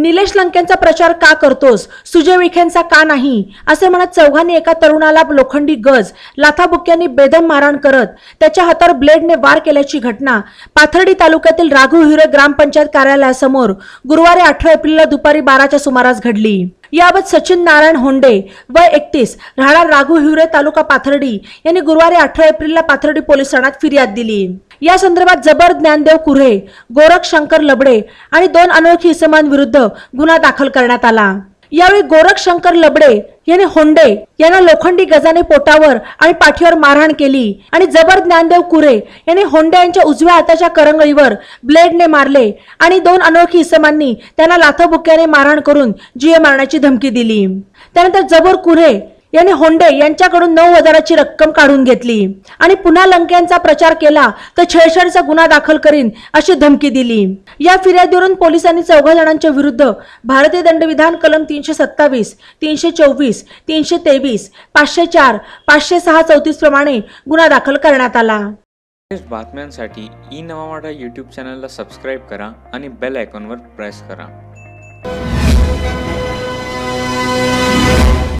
निलेश लंकेंचा प्रचार का करतोस, सुजय विखेंचा का नाही असे म्हणत चौघांनी एका तरुणाला लोखंडी गज लाथाबुक्क्यांनी बेदम मारहाण करत त्याच्या हातावर ब्लेडने वार केल्याची घटना पाथर्डी तालुक्यातील राघू हिरे ग्रामपंचायत कार्यालयासमोर गुरुवारी 18 एप्रिलला दुपारी 12च्या सुमारास घडली। याबाबत सचिन नारायण होंडे वय 31 राहणार राघू हिरे तालुका पाथर्डी यांनी गुरुवारी 18 एप्रिलला पाथर्डी पोलीस ठाण्यात फिर्याद दिली। या संदर्भात जबर ज्ञानदेव कुऱ्हे, गोरख शंकर लबडे आणि 2 अनोळखी इसमांविरुद्ध गुन्हा दाखल करण्यात आला। यावेळी गोरख शंकर लबडे यांनी होंडे यांना लोखंडी गजाने पोटावर आणि पाठीवर मारहाण केली आणि जबर ज्ञानदेव कुऱ्हे यांनी होंडे यांच्या उजव्या हाताच्या करंगळीवर ब्लेडने मारले आणि 2 अनोळखी इसमांनी त्यांना लाथाबुक्क्याने मारहाण करून जीवे मारण्याची धमकी दिली। त्यानंतर जबर कुऱ्हे यांनी होंडे यांच्याकडून 9,000ची रक्कम काढून घेतली आणि पुन्हा लंकेंचा प्रचार केला तर छेडछाडचा गुन्हा दाखल करीन अशी धमकी दिली। या फिर्यादीवरून पोलिसांनी 4 जणांच्या विरुद्ध भारतीय दंडविधान कलम 327, 324, 323, 504, 506 34 प्रमाणे गुन्हा दाखल करण्यात आला। बातम्यांसाठी ई नवा मराठा यूट्यूब चॅनलला सबस्क्राइब करा आणि बेल आयकॉनवर प्रेस करा।